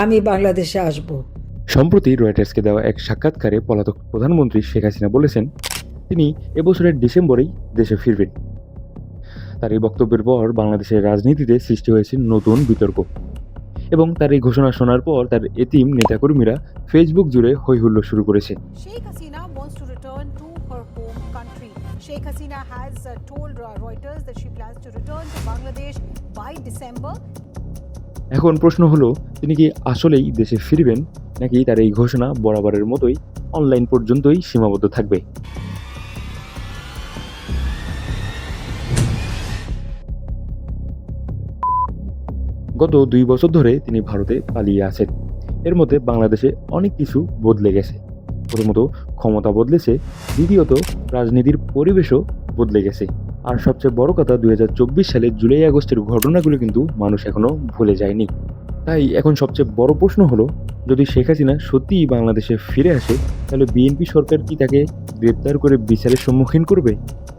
আমি বাংলাদেশে আসব। সম্প্রতি রয়টার্সকে দেওয়া এক সাক্ষাৎকারে পলাতক প্রধানমন্ত্রী শেখ হাসিনা বলেছেন তিনি এবছরের ডিসেম্বরেই দেশে ফিরবেন। তার এই বক্তব্যের পর বাংলাদেশের রাজনীতিতে সৃষ্টি হয়েছে নতুন বিতর্ক এবং তার এই ঘোষণা শোনার পর তার এতিম নেতাকর্মীরা ফেসবুক জুড়ে হৈ হুল্লোড় শুরু করেছে। Sheikh Hasina wants to return to her home country. Sheikh Hasina has told Reuters that she plans to return to Bangladesh by December. এখন প্রশ্ন হলো তিনি কি আসলেই দেশে ফিরবেন নাকি তার এই ঘোষণা বরাবরের মতোই অনলাইন পর্যন্তই সীমাবদ্ধ থাকবে। গত 2 বছর ধরে তিনি ভারতে পালিয়ে আছেন। এর মধ্যে বাংলাদেশে অনেক কিছু বদলে গেছে। প্রথমত ক্ষমতা বদলেছে, দ্বিতীয়ত রাজনীতির পরিবেশও বদলে গেছে। আর সবচেয়ে বড় কথা 2024 সালে জুলাই আগস্টের ঘটনাগুলো কিন্তু মানুষ এখনো ভুলে যায়নি। তাই এখন সবচেয়ে বড় প্রশ্ন হলো যদি শেখ হাসিনা সত্যিই বাংলাদেশে ফিরে আসে তাহলে বিএনপি সরকার কি তাকে গ্রেপ্তার করে বিচারের সম্মুখীন করবে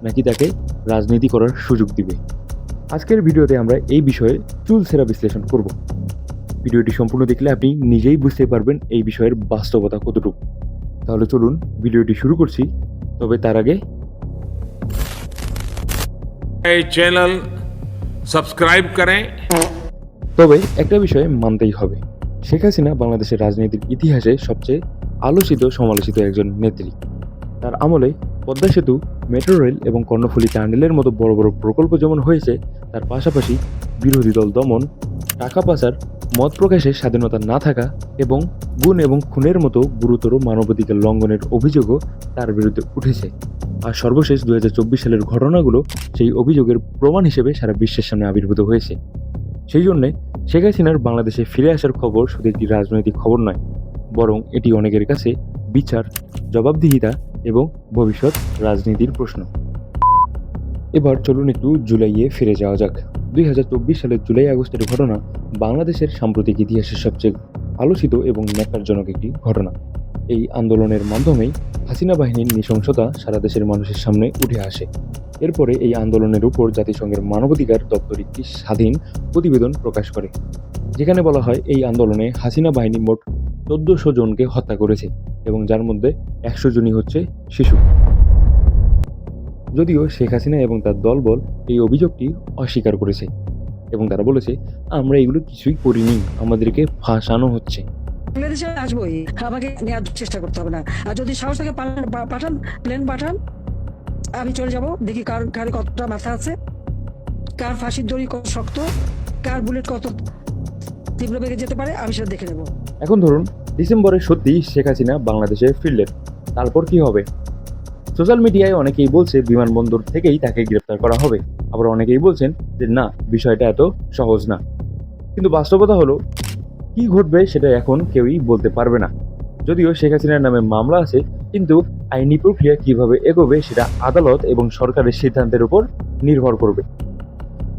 নাকি তাকে রাজনীতি করার সুযোগ দিবে। আজকের ভিডিওতে আমরা এই বিষয়ে চুলচেরা বিশ্লেষণ করব। ভিডিওটি সম্পূর্ণ দেখলে আপনি নিজেই বুঝতে পারবেন এই বিষয়ের বাস্তবতা কতটুকু। তাহলে চলুন ভিডিওটি শুরু করছি। তবে তার আগে এই চ্যানেল সাবস্ক্রাইব করেন। তবে একটা বিষয় মানতেই হবে, শেখ হাসিনা বাংলাদেশের রাজনীতির ইতিহাসে সবচেয়ে আলোচিত সমালোচিত একজন নেত্রী। তার আমলে পদ্মা সেতু, মেট্রো রেল এবং কর্ণফুলী টানেলের মতো বড় বড় প্রকল্প যেমন হয়েছে, তার পাশাপাশি বিরোধী দল দমন, টাকা পাচার, মত প্রকাশের স্বাধীনতা না থাকা এবং গুণ এবং খুনের মতো গুরুতর মানবাধিকার লঙ্ঘনের অভিযোগও তার বিরুদ্ধে উঠেছে। আর সর্বশেষ 2024 সালের ঘটনাগুলো সেই অভিযোগের প্রমাণ হিসেবে সারা বিশ্বের সামনে আবির্ভূত হয়েছে। সেই জন্যে শেখ হাসিনার বাংলাদেশে ফিরে আসার খবর শুধু একটি রাজনৈতিক খবর নয়, বরং এটি অনেকের কাছে বিচার, জবাবদিহিতা এবং ভবিষ্যৎ রাজনীতির প্রশ্ন। এবার চলুন একটু জুলাইয়ে ফিরে যাওয়া যাক। 2024 সালের জুলাই আগস্টের ঘটনা বাংলাদেশের সাম্প্রতিক ইতিহাসের সবচেয়ে আলোচিত এবং ন্যাক্কারজনক একটি ঘটনা। এই আন্দোলনের মাধ্যমেই হাসিনা বাহিনীর নৃশংসতা সারা দেশের মানুষের সামনে উঠে আসে। এরপরে এই আন্দোলনের উপর জাতিসংঘের মানবাধিকার দপ্তর একটি স্বাধীন প্রতিবেদন প্রকাশ করে, যেখানে বলা হয় এই আন্দোলনে হাসিনা বাহিনী মোট 1400 জনকে হত্যা করেছে এবং যার মধ্যে 100 জনই হচ্ছে শিশু। যদিও শেখ হাসিনা এবং তার দলবল এই অভিযোগটি অস্বীকার করেছে এবং তারা বলেছে আমরা এগুলো কিছুই করিনি, আমাদেরকে ফাঁসানো হচ্ছে। বাংলাদেশে আসবোই, আমাকে নেওয়ার চেষ্টা করতে হবে না। আর যদি সাহস থাকে পাঠান, প্লেন পাঠান, আমি চলে যাব। দেখি কার কারে কতটা মাথা আছে, কার ফাঁসির দড়ি কত শক্ত, কার বুলেট কত তীব্র বেগে যেতে পারে, আমি সেটা দেখে নেব। এখন ধরুন ডিসেম্বরে সত্যি শেখ হাসিনা বাংলাদেশে ফিরলেন, তারপর কি হবে? সোশ্যাল মিডিয়ায় অনেকেই বলছে বিমানবন্দর থেকেই তাকে গ্রেপ্তার করা হবে, আবার অনেকেই বলছেন যে না, বিষয়টা এত সহজ না। কিন্তু বাস্তবতা হলো কি ঘটবে সেটা এখন কেউই বলতে পারবে না। যদিও শেখ হাসিনার নামে মামলা আছে, কিন্তু আইনি প্রক্রিয়া কিভাবে এগোবে সেটা আদালত এবং সরকারের সিদ্ধান্তের উপর নির্ভর করবে।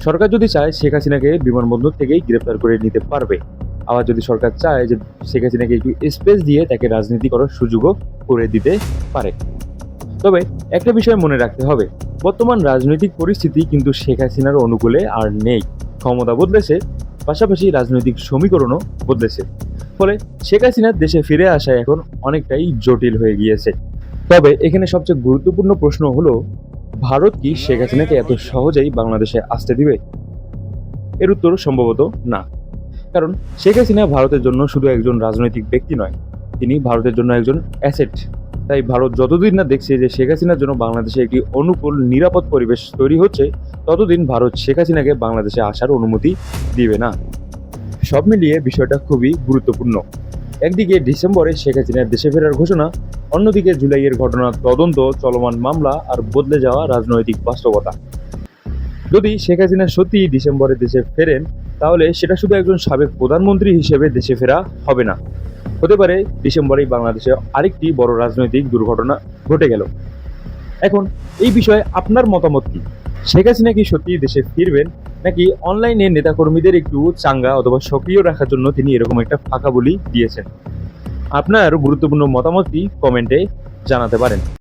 সরকার যদি চায় শেখ হাসিনাকে বিমানবন্দর থেকেই গ্রেপ্তার করে নিতে পারবে, আবার যদি সরকার চায় যে শেখ হাসিনাকে একটু স্পেস দিয়ে তাকে রাজনীতি করার সুযোগও করে দিতে পারে। তবে একটা বিষয় মনে রাখতে হবে, বর্তমান রাজনৈতিক পরিস্থিতি কিন্তু শেখ হাসিনার অনুকূলে আর নেই। ক্ষমতা বদলেছে, পাশাপাশি রাজনৈতিক সমীকরণও বদলেছে। ফলে শেখ হাসিনার দেশে ফিরে আসা এখন অনেকটাই জটিল হয়ে গিয়েছে। তবে এখানে সবচেয়ে গুরুত্বপূর্ণ প্রশ্ন হলো, ভারত কি শেখ হাসিনাকে এত সহজেই বাংলাদেশে আসতে দিবে? এর উত্তর সম্ভবত না। কারণ শেখ হাসিনা ভারতের জন্য শুধু একজন রাজনৈতিক ব্যক্তি নয়, তিনি ভারতের জন্য একজন অ্যাসেট। তাই ভারত যতদিন না দেখছে যে শেখ হাসিনার জন্য বাংলাদেশে একটি অনুকূল নিরাপদ পরিবেশ তৈরি হচ্ছে, ততদিন ভারত শেখ হাসিনাকে বাংলাদেশে আসার অনুমতি দিবে না। সব মিলিয়ে বিষয়টা খুবই গুরুত্বপূর্ণ। একদিকে ডিসেম্বরে শেখ হাসিনার দেশে ফেরার ঘোষণা, অন্যদিকে জুলাইয়ের ঘটনার তদন্ত, চলমান মামলা আর বদলে যাওয়া রাজনৈতিক বাস্তবতা। যদি শেখ হাসিনা সত্যিই ডিসেম্বরে দেশে ফেরেন, তাহলে সেটা শুধু একজন সাবেক প্রধানমন্ত্রী হিসেবে দেশে ফেরা হবে না, হতে পারে ডিসেম্বরেই বাংলাদেশে আরেকটি বড় রাজনৈতিক দুর্ঘটনা ঘটে গেল। এখন এই বিষয়ে আপনার মতামত কি? শেখ হাসিনা কি সত্যি দেশে ফিরবেন, নাকি অনলাইনে নেতাকর্মীদের একটু চাঙ্গা অথবা সক্রিয় রাখার জন্য তিনি এরকম একটা ফাঁকা বলি দিয়েছেন? আপনার গুরুত্বপূর্ণ মতামতটি কমেন্টে জানাতে পারেন।